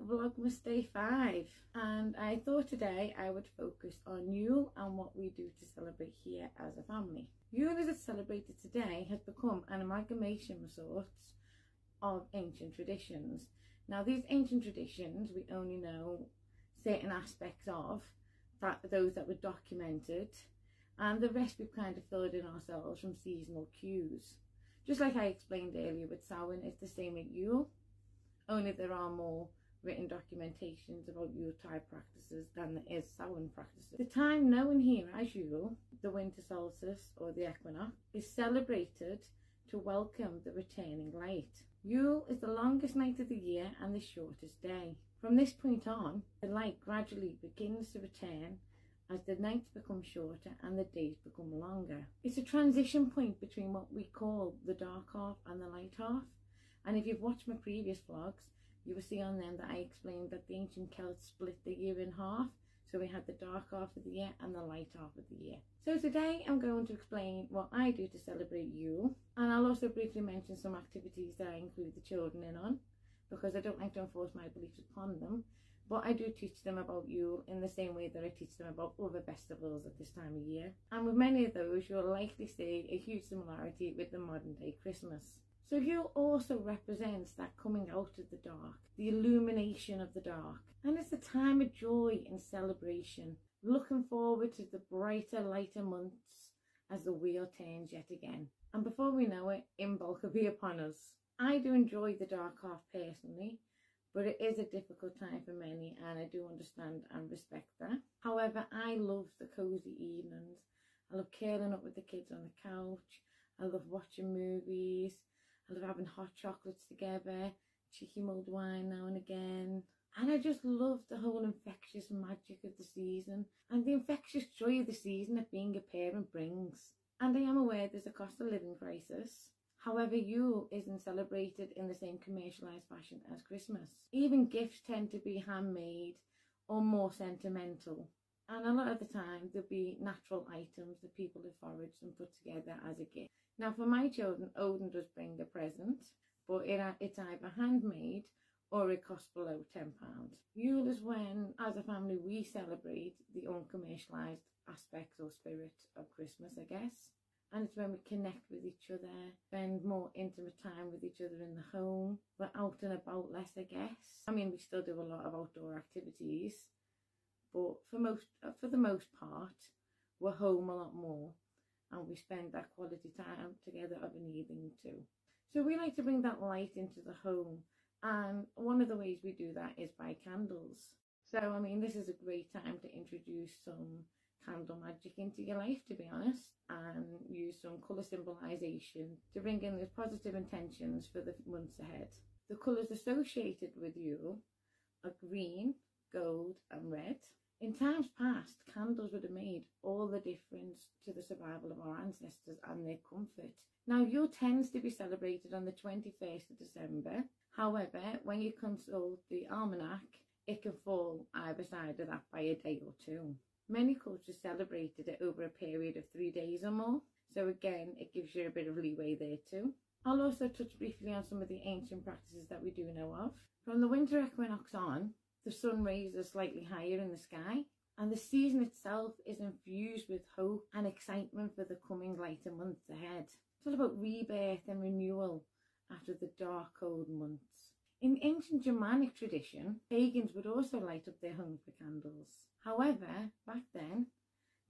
Vlogmas Day 5, and I thought today I would focus on Yule and what we do to celebrate here as a family. Yule, as it's celebrated today, has become an amalgamation of sorts of ancient traditions. Now these ancient traditions we only know certain aspects of, those that were documented, and the rest we've kind of filled in ourselves from seasonal cues. Just like I explained earlier with Samhain, it's the same at Yule, only there are more written documentations about Yuletide practices than there is Samhain practices. The time known here as Yule, the winter solstice or the equinox, is celebrated to welcome the returning light. Yule is the longest night of the year and the shortest day. From this point on, the light gradually begins to return as the nights become shorter and the days become longer. It's a transition point between what we call the dark half and the light half. And if you've watched my previous vlogs, you will see on them that I explained that the ancient Celts split the year in half. So we had the dark half of the year and the light half of the year. So today I'm going to explain what I do to celebrate Yule. And I'll also briefly mention some activities that I include the children in on, because I don't like to enforce my beliefs upon them. But I do teach them about Yule in the same way that I teach them about other festivals at this time of year. And with many of those, you'll likely see a huge similarity with the modern day Christmas. So Yule also represents that coming out of the dark, the illumination of the dark. And it's a time of joy and celebration, looking forward to the brighter, lighter months as the wheel turns yet again. And before we know it, Imbolc will be upon us. I do enjoy the dark half personally, but it is a difficult time for many, and I do understand and respect that. However, I love the cosy evenings. I love curling up with the kids on the couch. I love watching movies. I love having hot chocolates together, cheeky mulled wine now and again. And I just love the whole infectious magic of the season and the infectious joy of the season that being a parent brings. And I am aware there's a cost of living crisis. However, Yule isn't celebrated in the same commercialised fashion as Christmas. Even gifts tend to be handmade or more sentimental. And a lot of the time there'll be natural items that people have foraged and put together as a gift. Now for my children, Odin does bring a present, but it's either handmade or it costs below £10. Yule is when, as a family, we celebrate the uncommercialised aspects or spirit of Christmas, I guess. And it's when we connect with each other, spend more intimate time with each other in the home. We're out and about less, I guess. I mean, we still do a lot of outdoor activities, but for the most part, we're home a lot more. And we spend that quality time together of an evening too. So we like to bring that light into the home, and one of the ways we do that is by candles. So I mean, this is a great time to introduce some candle magic into your life, to be honest, and use some colour symbolisation to bring in those positive intentions for the months ahead. The colours associated with Yule are green, gold and red. In times past, candles would have made all the difference to the survival of our ancestors and their comfort. Now, Yule tends to be celebrated on the 21st of December. However, when you consult the almanac, it can fall either side of that by a day or two. Many cultures celebrated it over a period of 3 days or more. So again, it gives you a bit of leeway there too. I'll also touch briefly on some of the ancient practices that we do know of. From the winter equinox on, the sun rays are slightly higher in the sky, and the season itself is infused with hope and excitement for the coming lighter months ahead. It's all about rebirth and renewal after the dark, cold months. In ancient Germanic tradition, pagans would also light up their homes with candles. However, back then,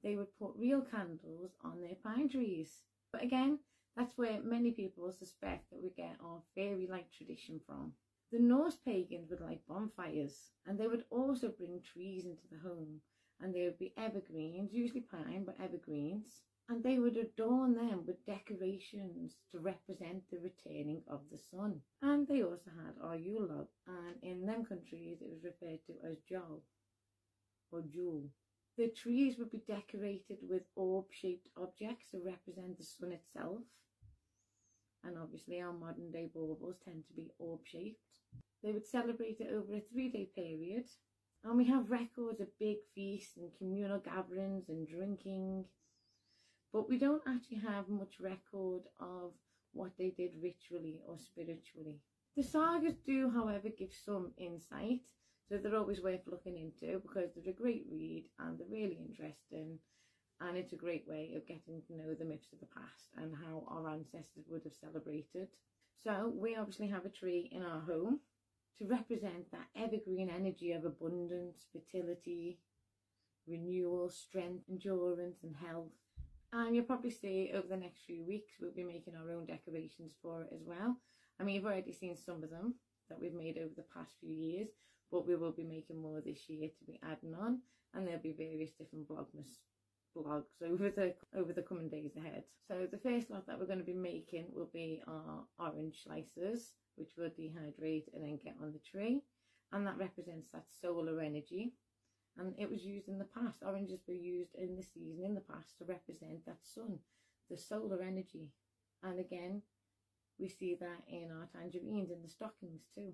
they would put real candles on their pine trees. But again, that's where many people suspect that we get our fairy-like tradition from. The Norse pagans would light bonfires, and they would also bring trees into the home, and they would be evergreens, usually pine, but evergreens, and they would adorn them with decorations to represent the returning of the sun. And they also had our Yule log, and in them countries it was referred to as Jol or Jule. The trees would be decorated with orb-shaped objects to represent the sun itself. And obviously our modern day baubles tend to be orb-shaped. They would celebrate it over a 3-day period. And we have records of big feasts and communal gatherings and drinking. But we don't actually have much record of what they did ritually or spiritually. The sagas do, however, give some insight, So they're always worth looking into because they're a great read and they're really interesting, and it's a great way of getting to know the myths of the past and how our ancestors would have celebrated. So we obviously have a tree in our home to represent that evergreen energy of abundance, fertility, renewal, strength, endurance and health. And you'll probably see over the next few weeks we'll be making our own decorations for it as well. I mean, you've already seen some of them that we've made over the past few years, but we will be making more this year to be adding on, and there'll be various different blogs over the coming days ahead. So the first lot that we're going to be making will be our orange slices, which we'll dehydrate and then get on the tree, and that represents that solar energy. And it was used in the past. Oranges were used in the season in the past to represent that sun, the solar energy. And again, we see that in our tangerines in the stockings too.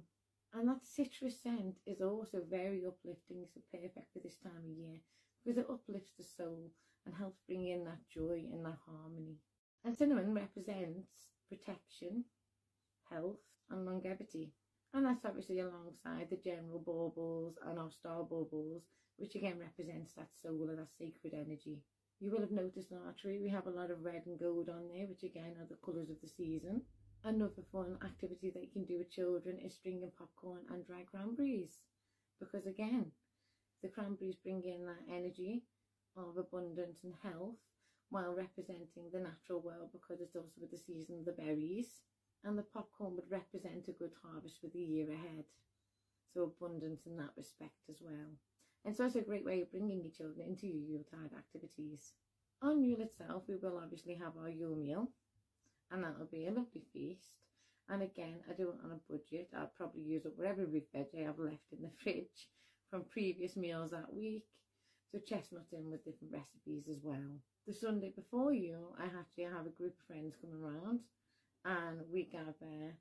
And that citrus scent is also very uplifting, so perfect for this time of year because it uplifts the soul and helps bring in that joy and that harmony. And cinnamon represents protection, health and longevity. And that's obviously alongside the general baubles and our star baubles, which again represents that solar, that sacred energy. You will have noticed on our tree we have a lot of red and gold on there, which again are the colours of the season. Another fun activity that you can do with children is stringing popcorn and dry cranberries, because again the cranberries bring in that energy of abundance and health while representing the natural world, because it's also the season of the berries, and the popcorn would represent a good harvest for the year ahead, so abundance in that respect as well. And so it's a great way of bringing your children into your Yuletide activities. On Yule itself we will obviously have our Yule meal, and that'll be a lovely feast. And again, I do it on a budget. I'll probably use up whatever root veg I have left in the fridge from previous meals that week, so chestnuts in with different recipes as well. The Sunday before Yule I actually have a group of friends coming around, and we gather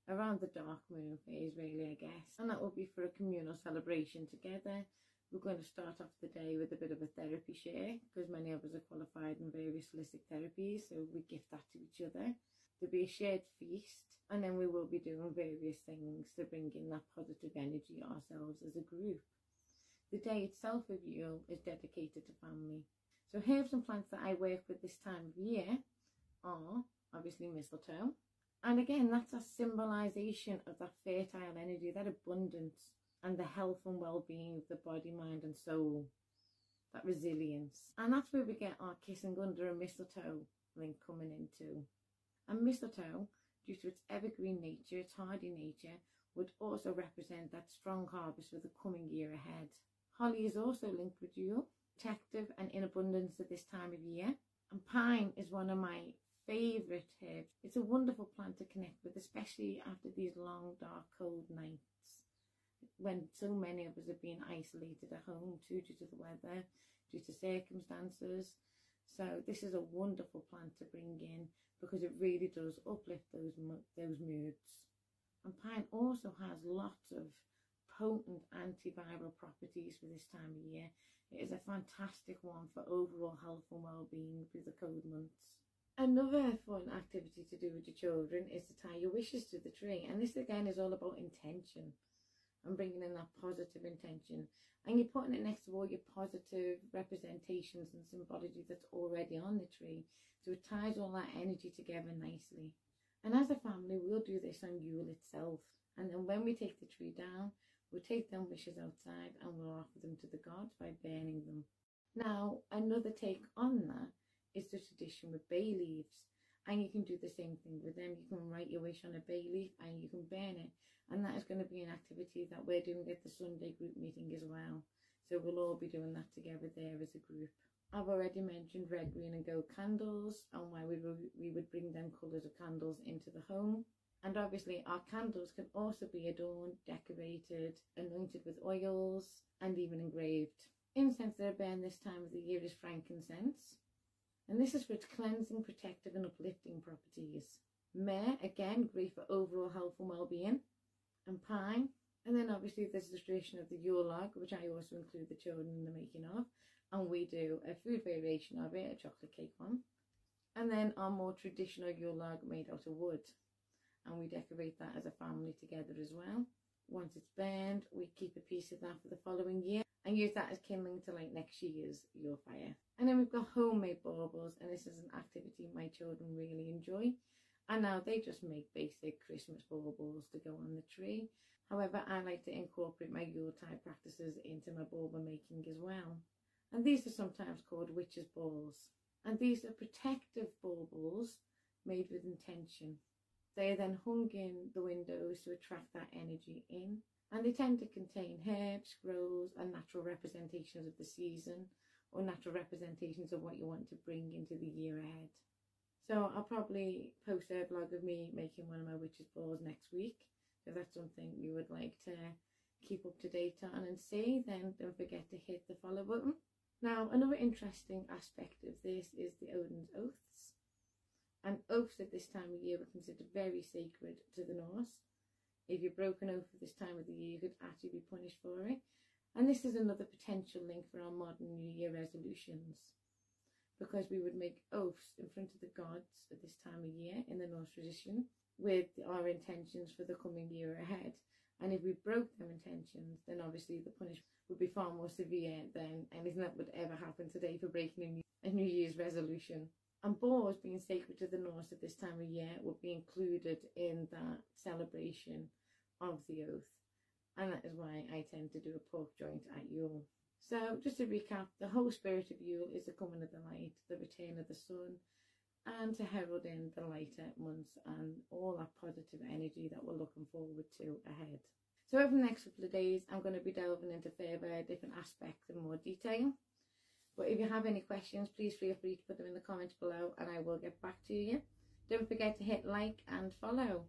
around the dark moon phase really, I guess, and that will be for a communal celebration together. We're going to start off the day with a bit of a therapy share, because many of us are qualified in various holistic therapies, so we gift that to each other. There'll be a shared feast, and then we will be doing various things to bring in that positive energy ourselves as a group. The day itself of Yule is dedicated to family. So herbs and plants that I work with this time of year are obviously mistletoe, and again that's a symbolisation of that fertile energy, that abundance, and the health and well-being of the body, mind and soul, that resilience. And that's where we get our kissing under a mistletoe link coming into. And mistletoe, due to its evergreen nature, its hardy nature, would also represent that strong harvest for the coming year ahead. Holly is also linked with Yule, protective and in abundance at this time of year. And pine is one of my favourite herbs. It's a wonderful plant to connect with, especially after these long, dark, cold nights, when so many of us have been isolated at home too, due to the weather, due to circumstances. So this is a wonderful plant to bring in because it really does uplift those moods. And pine also has lots of potent antiviral properties for this time of year. It is a fantastic one for overall health and well-being through the cold months. Another fun activity to do with your children is to tie your wishes to the tree, and this again is all about intention and bringing in that positive intention, and you're putting it next to all your positive representations and symbology that's already on the tree, so it ties all that energy together nicely. And as a family we'll do this on Yule itself, and then when we take the tree down we'll take them wishes outside and we'll offer them to the gods by burning them. Now another take on that is the tradition with bay leaves, and you can do the same thing with them. You can write your wish on a bay leaf and you can burn it, and that is going to be an activity that we're doing at the Sunday group meeting as well, so we'll all be doing that together there as a group. I've already mentioned red, green and gold candles and why we would bring them colours of candles into the home. And obviously our candles can also be adorned, decorated, anointed with oils and even engraved. Incense that I burn this time of the year is frankincense, and this is for its cleansing, protective and uplifting properties. Myrrh, again, great for overall health and well-being. And pine. And then obviously there's the tradition of the Yule log, which I also include the children in the making of. And we do a food variation of it, a chocolate cake one. And then our more traditional Yule log made out of wood. And we decorate that as a family together as well. Once it's burned, we keep a piece of that for the following year and use that as kindling to light next year's Yule fire. And then we've got homemade baubles, and this is an activity my children really enjoy. And now they just make basic Christmas baubles to go on the tree. However, I like to incorporate my Yuletide practices into my bauble making as well. And these are sometimes called witches' balls. And these are protective baubles made with intention. They are then hung in the windows to attract that energy in. And they tend to contain herbs, scrolls, and natural representations of the season, or natural representations of what you want to bring into the year ahead. So I'll probably post a vlog of me making one of my witches' balls next week. If that's something you would like to keep up to date on and see, then don't forget to hit the follow button. Now, another interesting aspect of this is the Odin's oaths. And oaths at this time of year were considered very sacred to the Norse. If you broke an oath at this time of the year, you could actually be punished for it. And this is another potential link for our modern New Year resolutions, because we would make oaths in front of the gods at this time of year in the Norse tradition with our intentions for the coming year ahead. And if we broke them intentions, then obviously the punishment would be far more severe than anything that would ever happen today for breaking a New Year's resolution. And boars, being sacred to the Norse at this time of year, would be included in that celebration of the oath. And that is why I tend to do a pork joint at Yule. So just to recap, the whole spirit of Yule is the coming of the light, the return of the sun, and to herald in the lighter months and all that positive energy that we're looking forward to ahead. So over the next couple of days, I'm going to be delving into further different aspects in more detail. But if you have any questions, please feel free to put them in the comments below and I will get back to you. Don't forget to hit like and follow.